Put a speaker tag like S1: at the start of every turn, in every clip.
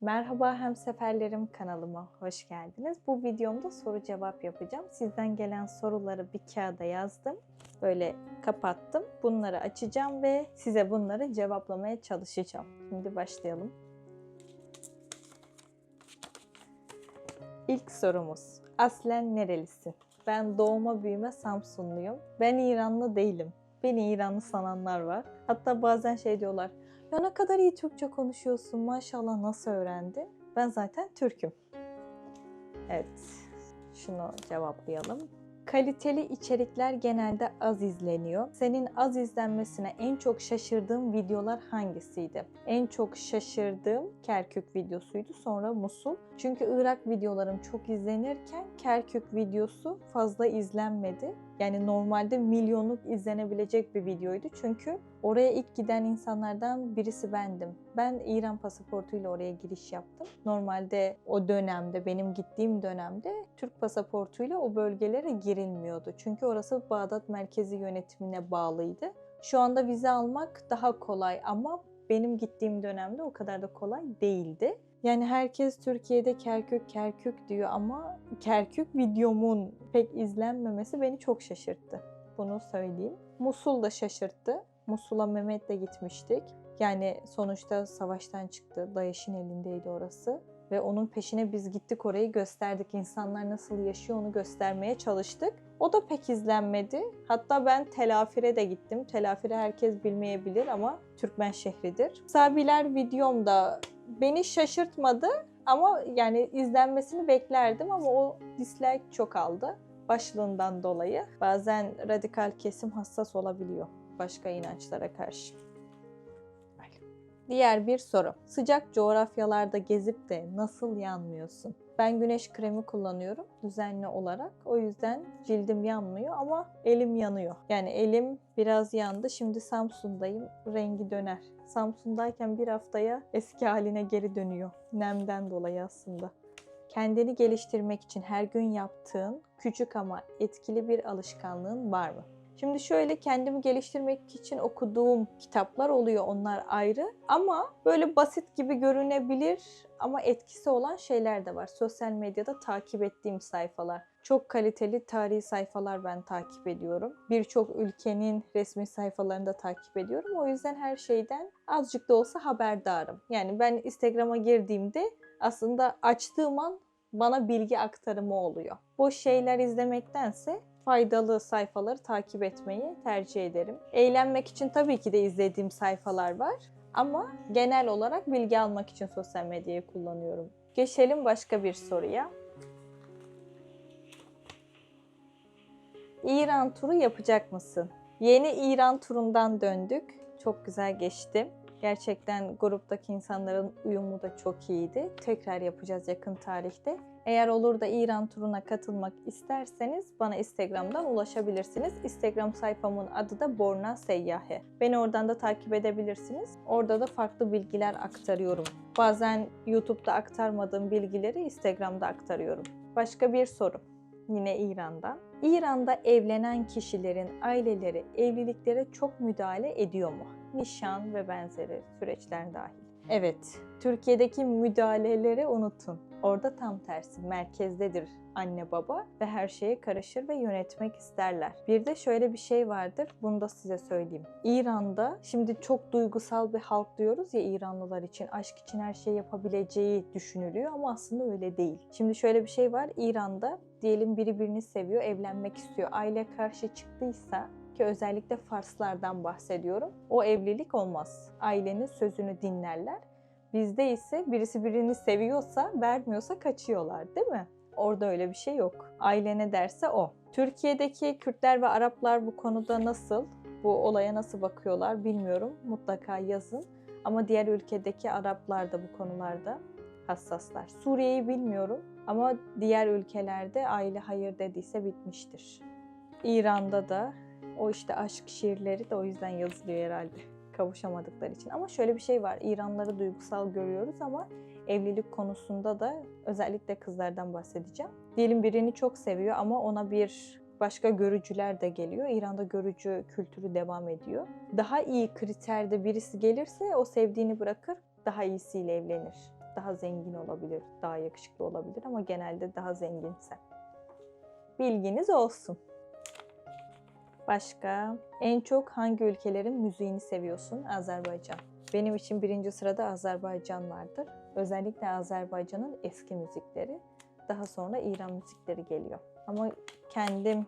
S1: Merhaba hemseferlerim, kanalıma hoş geldiniz. Bu videomda soru cevap yapacağım. Sizden gelen soruları bir kağıda yazdım. Böyle kapattım. Bunları açacağım ve size bunları cevaplamaya çalışacağım. Şimdi başlayalım. İlk sorumuz. Aslen nerelisin? Ben doğma büyüme Samsunluyum. Ben İranlı değilim. Beni İranlı sananlar var. Hatta bazen şey diyorlar. Ya ne kadar iyi Türkçe konuşuyorsun, maşallah, nasıl öğrendin? Ben zaten Türk'üm. Evet, şunu cevaplayalım. Kaliteli içerikler genelde az izleniyor. Senin az izlenmesine en çok şaşırdığın videolar hangisiydi? En çok şaşırdığım Kerkük videosuydu, sonra Musul. Çünkü Irak videolarım çok izlenirken Kerkük videosu fazla izlenmedi. Yani normalde milyonluk izlenebilecek bir videoydu. Çünkü oraya ilk giden insanlardan birisi bendim. Ben İran pasaportuyla oraya giriş yaptım. Normalde o dönemde, benim gittiğim dönemde Türk pasaportuyla o bölgelere girilmiyordu. Çünkü orası Bağdat Merkezi Yönetimine bağlıydı. Şu anda vize almak daha kolay ama benim gittiğim dönemde o kadar da kolay değildi. Yani herkes Türkiye'de Kerkük diyor ama Kerkük videomun pek izlenmemesi beni çok şaşırttı. Bunu söyleyeyim. Musul da şaşırttı. Musul'a Mehmet'le gitmiştik. Yani sonuçta savaştan çıktı. DAEŞ'in elindeydi orası. Ve onun peşine biz gittik, orayı gösterdik. İnsanlar nasıl yaşıyor onu göstermeye çalıştık. O da pek izlenmedi. Hatta ben Tel Afir'e de gittim. Tel Afir'i herkes bilmeyebilir ama Türkmen şehridir. Sabiler videom da beni şaşırtmadı ama yani izlenmesini beklerdim ama o dislike çok aldı. Başlığından dolayı. Bazen radikal kesim hassas olabiliyor başka inançlara karşı. Diğer bir soru. Sıcak coğrafyalarda gezip de nasıl yanmıyorsun? Ben güneş kremi kullanıyorum düzenli olarak. O yüzden cildim yanmıyor ama elim yanıyor. Yani elim biraz yandı. Şimdi Samsun'dayım. Rengi döner. Samsun'dayken bir haftaya eski haline geri dönüyor. Nemden dolayı aslında. Kendini geliştirmek için her gün yaptığın küçük ama etkili bir alışkanlığın var mı? Şimdi şöyle, kendimi geliştirmek için okuduğum kitaplar oluyor, onlar ayrı. Ama böyle basit gibi görünebilir ama etkisi olan şeyler de var. Sosyal medyada takip ettiğim sayfalar. Çok kaliteli tarihi sayfalar ben takip ediyorum. Birçok ülkenin resmi sayfalarını da takip ediyorum. O yüzden her şeyden azıcık da olsa haberdarım. Yani ben Instagram'a girdiğimde aslında açtığım an bana bilgi aktarımı oluyor. Boş şeyler izlemektense faydalı sayfaları takip etmeyi tercih ederim. Eğlenmek için tabii ki de izlediğim sayfalar var ama genel olarak bilgi almak için sosyal medyayı kullanıyorum. Geçelim başka bir soruya. İran turu yapacak mısın? Yeni İran turundan döndük. Çok güzel geçti. Gerçekten gruptaki insanların uyumu da çok iyiydi. Tekrar yapacağız yakın tarihte. Eğer olur da İran turuna katılmak isterseniz bana Instagram'dan ulaşabilirsiniz. Instagram sayfamın adı da Borna Seyyahi. Beni oradan da takip edebilirsiniz. Orada da farklı bilgiler aktarıyorum. Bazen YouTube'da aktarmadığım bilgileri Instagram'da aktarıyorum. Başka bir soru. Yine İran'dan. İran'da evlenen kişilerin aileleri evliliklere çok müdahale ediyor mu? Nişan ve benzeri süreçler dahil. Evet, Türkiye'deki müdahaleleri unutun. Orada tam tersi, merkezdedir anne baba ve her şeye karışır ve yönetmek isterler. Bir de şöyle bir şey vardır, bunu da size söyleyeyim. İran'da, şimdi çok duygusal bir halk diyoruz ya İranlılar için, aşk için her şeyi yapabileceği düşünülüyor ama aslında öyle değil. Şimdi şöyle bir şey var, İran'da diyelim biri birini seviyor, evlenmek istiyor. Aile karşı çıktıysa, ki özellikle Farslardan bahsediyorum, o evlilik olmaz. Ailenin sözünü dinlerler. Bizde ise birisi birini seviyorsa, vermiyorsa kaçıyorlar, değil mi? Orada öyle bir şey yok. Aile ne derse o. Türkiye'deki Kürtler ve Araplar bu konuda nasıl, bu olaya nasıl bakıyorlar bilmiyorum. Mutlaka yazın. Ama diğer ülkedeki Araplar da bu konularda hassaslar. Suriye'yi bilmiyorum ama diğer ülkelerde aile hayır dediyse bitmiştir. İran'da da o işte aşk şiirleri de o yüzden yazılıyor herhalde. Kavuşamadıkları için. Ama şöyle bir şey var. İranlıları duygusal görüyoruz ama evlilik konusunda da özellikle kızlardan bahsedeceğim. Diyelim birini çok seviyor ama ona bir başka görücüler de geliyor. İran'da görücü kültürü devam ediyor. Daha iyi kriterde birisi gelirse o sevdiğini bırakır, daha iyisiyle evlenir. daha zengin olabilir, daha yakışıklı olabilir ama genelde daha zenginsen. Bilginiz olsun. Başka? En çok hangi ülkelerin müziğini seviyorsun? Azerbaycan. Benim için birinci sırada Azerbaycan vardır. Özellikle Azerbaycan'ın eski müzikleri. Daha sonra İran müzikleri geliyor. Ama kendim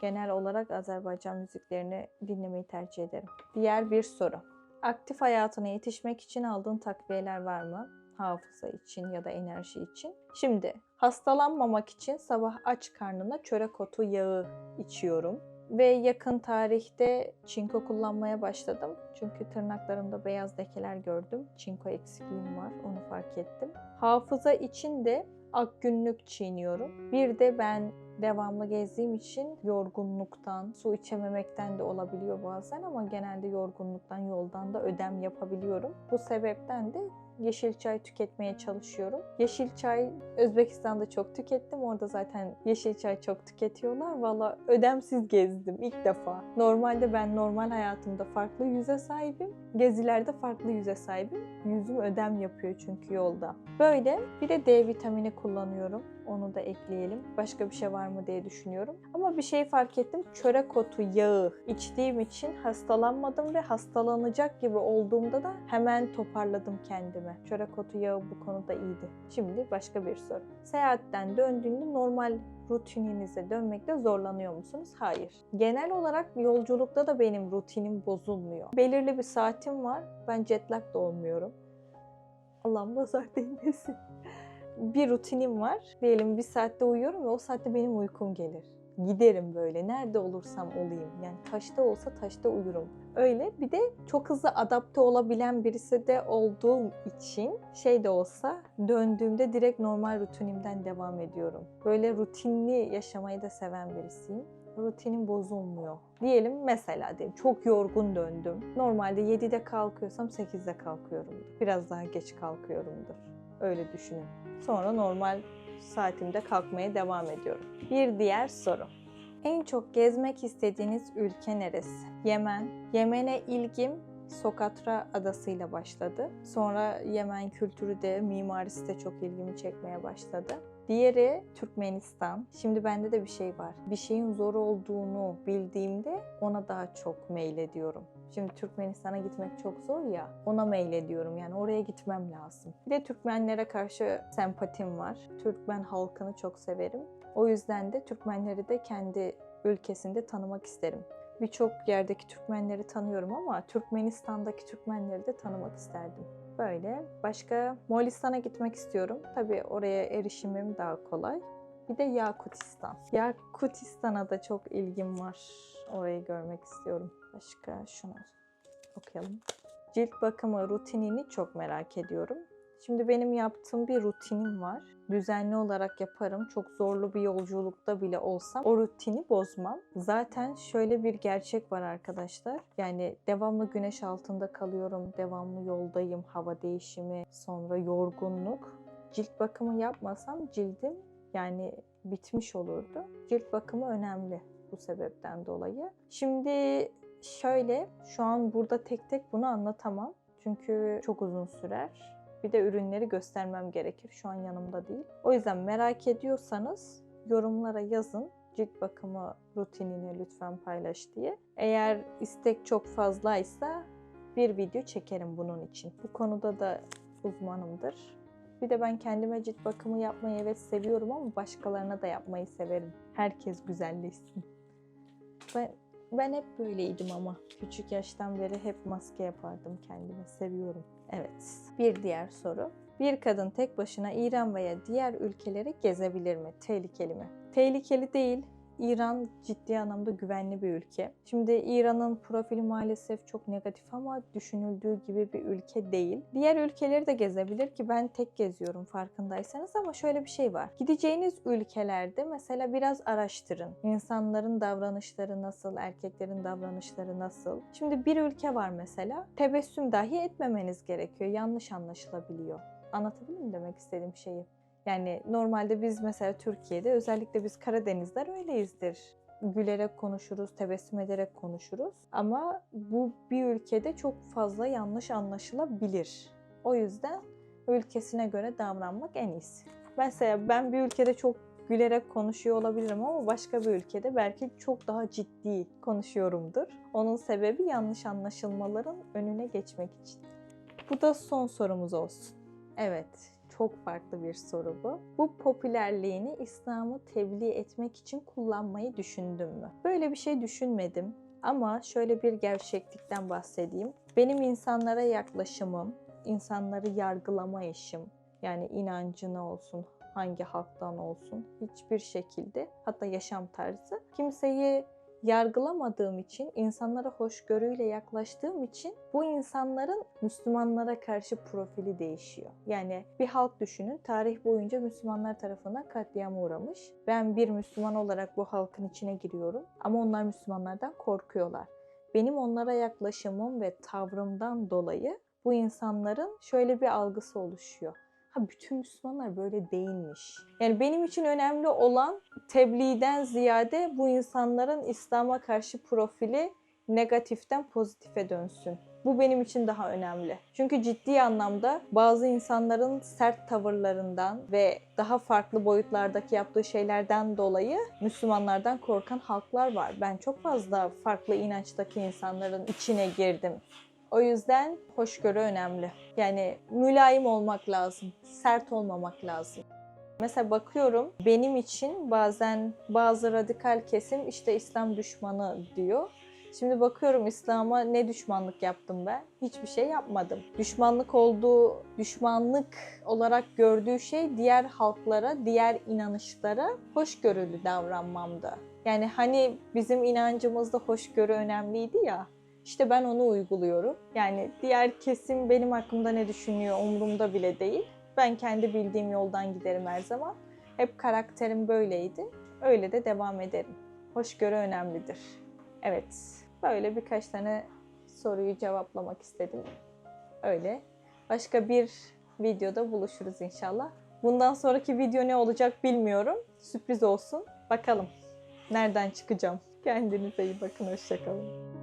S1: genel olarak Azerbaycan müziklerini dinlemeyi tercih ederim. Diğer bir soru. Aktif hayatına yetişmek için aldığın takviyeler var mı? Hafıza için ya da enerji için. Şimdi hastalanmamak için sabah aç karnına çörek otu yağı içiyorum. Ve yakın tarihte çinko kullanmaya başladım. Çünkü tırnaklarımda beyaz lekeler gördüm. Çinko eksikliğim var, onu fark ettim. Hafıza için de akgünlük çiğniyorum. Bir de ben devamlı gezdiğim için yorgunluktan, su içememekten de olabiliyor bazen ama genelde yorgunluktan, yoldan da ödem yapabiliyorum. Bu sebepten de yeşil çay tüketmeye çalışıyorum. Yeşil çay Özbekistan'da çok tükettim. Orada zaten yeşil çay çok tüketiyorlar. Valla ödemsiz gezdim ilk defa. Normalde ben normal hayatımda farklı yüze sahibim. Gezilerde farklı yüze sahibim. Yüzüm ödem yapıyor çünkü yolda. Böyle bir de D vitamini kullanıyorum. Onu da ekleyelim. Başka bir şey var mı diye düşünüyorum. Ama bir şey fark ettim. Çörek otu yağı içtiğim için hastalanmadım ve hastalanacak gibi olduğumda da hemen toparladım kendimi. Çörek otu yağı bu konuda iyiydi. Şimdi başka bir soru. Seyahatten döndüğünde normal rutininize dönmekte zorlanıyor musunuz? Hayır. Genel olarak yolculukta da benim rutinim bozulmuyor. Belirli bir saatim var. Ben jet lag da olmuyorum. Allah'ım nazar değmesin. Bir rutinim var. Diyelim bir saatte uyuyorum ve o saatte benim uykum gelir. Giderim böyle. Nerede olursam olayım. Yani taşta olsa taşta uyurum. Öyle. Bir de çok hızlı adapte olabilen birisi de olduğum için şey de olsa döndüğümde direkt normal rutinimden devam ediyorum. Böyle rutinli yaşamayı da seven birisiyim. Rutinim bozulmuyor. Diyelim mesela çok yorgun döndüm. Normalde 7'de kalkıyorsam 8'de kalkıyorumdur. Biraz daha geç kalkıyorumdur. Öyle düşünün. Sonra normal saatimde kalkmaya devam ediyorum. Bir diğer soru. En çok gezmek istediğiniz ülke neresi? Yemen. Yemen'e ilgim Sokatra adasıyla başladı. Sonra Yemen kültürü de, mimarisi de çok ilgimi çekmeye başladı. Diğeri Türkmenistan. Şimdi bende de bir şey var. Bir şeyin zor olduğunu bildiğimde ona daha çok meylediyorum. Şimdi Türkmenistan'a gitmek çok zor ya, ona meylediyorum. Yani oraya gitmem lazım. Bir de Türkmenlere karşı sempatim var. Türkmen halkını çok severim. O yüzden de Türkmenleri de kendi ülkesinde tanımak isterim. Birçok yerdeki Türkmenleri tanıyorum ama Türkmenistan'daki Türkmenleri de tanımak isterdim. Böyle. Başka Moğolistan'a gitmek istiyorum. Tabii oraya erişimim daha kolay. Bir de Yakutistan. Yakutistan'a da çok ilgim var. Orayı görmek istiyorum. Başka şunu okuyalım. Cilt bakımı rutinini çok merak ediyorum. Şimdi benim yaptığım bir rutinim var. Düzenli olarak yaparım. Çok zorlu bir yolculukta bile olsam o rutini bozmam. Zaten şöyle bir gerçek var arkadaşlar. Yani devamlı güneş altında kalıyorum. Devamlı yoldayım. Hava değişimi, sonra yorgunluk. Cilt bakımı yapmasam cildim yani bitmiş olurdu. Cilt bakımı önemli bu sebepten dolayı. Şimdi şöyle, şu an burada tek tek bunu anlatamam. Çünkü çok uzun sürer. Bir de ürünleri göstermem gerekir. Şu an yanımda değil. O yüzden merak ediyorsanız yorumlara yazın. Cilt bakımı rutinini lütfen paylaş diye. Eğer istek çok fazlaysa bir video çekerim bunun için. Bu konuda da uzmanımdır. Bir de ben kendime cilt bakımı yapmayı evet seviyorum ama başkalarına da yapmayı severim. Herkes güzelleşsin. Ben hep böyleydim ama. Küçük yaştan beri hep maske yapardım kendime. Seviyorum. Evet. Bir diğer soru. Bir kadın tek başına İran veya diğer ülkeleri gezebilir mi? Tehlikeli mi? Tehlikeli değil. İran ciddi anlamda güvenli bir ülke. Şimdi İran'ın profili maalesef çok negatif ama düşünüldüğü gibi bir ülke değil. Diğer ülkeleri de gezebilir ki ben tek geziyorum farkındaysanız ama şöyle bir şey var. Gideceğiniz ülkelerde mesela biraz araştırın. İnsanların davranışları nasıl, erkeklerin davranışları nasıl? Şimdi bir ülke var mesela, tebessüm dahi etmemeniz gerekiyor. Yanlış anlaşılabiliyor. Anlatabildim mi demek istediğim şeyi? Yani normalde biz mesela Türkiye'de özellikle biz Karadenizler öyleyizdir. Gülerek konuşuruz, tebessüm ederek konuşuruz. Ama bu bir ülkede çok fazla yanlış anlaşılabilir. O yüzden ülkesine göre davranmak en iyisi. Mesela ben bir ülkede çok gülerek konuşuyor olabilirim ama başka bir ülkede belki çok daha ciddi konuşuyorumdur. Onun sebebi yanlış anlaşılmaların önüne geçmek için. Bu da son sorumuz olsun. Evet, çok farklı bir soru bu. Bu popülerliğini İslam'ı tebliğ etmek için kullanmayı düşündün mü? Böyle bir şey düşünmedim ama şöyle bir gerçeklikten bahsedeyim. Benim insanlara yaklaşımım, insanları yargılama işim, yani inancına olsun, hangi halktan olsun hiçbir şekilde, hatta yaşam tarzı, kimseyi yargılamadığım için, insanlara hoşgörüyle yaklaştığım için bu insanların Müslümanlara karşı profili değişiyor. Yani bir halk düşünün, tarih boyunca Müslümanlar tarafından katliama uğramış. Ben bir Müslüman olarak bu halkın içine giriyorum ama onlar Müslümanlardan korkuyorlar. Benim onlara yaklaşımım ve tavrımdan dolayı bu insanların şöyle bir algısı oluşuyor. Ha, bütün Müslümanlar böyle değilmiş. Yani benim için önemli olan tebliğden ziyade bu insanların İslam'a karşı profili negatiften pozitife dönsün. Bu benim için daha önemli. Çünkü ciddi anlamda bazı insanların sert tavırlarından ve daha farklı boyutlardaki yaptığı şeylerden dolayı Müslümanlardan korkan halklar var. Ben çok fazla farklı inançtaki insanların içine girdim. O yüzden hoşgörü önemli. Yani mülayim olmak lazım, sert olmamak lazım. Mesela bakıyorum, benim için bazen bazı radikal kesim işte İslam düşmanı diyor. Şimdi bakıyorum, İslam'a ne düşmanlık yaptım ben? Hiçbir şey yapmadım. Düşmanlık olarak gördüğü şey diğer halklara, diğer inanışlara hoşgörülü davranmamda. Yani hani bizim inancımızda hoşgörü önemliydi ya. İşte ben onu uyguluyorum. Yani diğer kesim benim hakkımda ne düşünüyor umurumda bile değil. Ben kendi bildiğim yoldan giderim her zaman. Hep karakterim böyleydi. Öyle de devam ederim. Hoşgörü önemlidir. Evet, böyle birkaç tane soruyu cevaplamak istedim. Öyle. Başka bir videoda buluşuruz inşallah. Bundan sonraki video ne olacak bilmiyorum. Sürpriz olsun. Bakalım nereden çıkacağım. Kendinize iyi bakın. Hoşça kalın.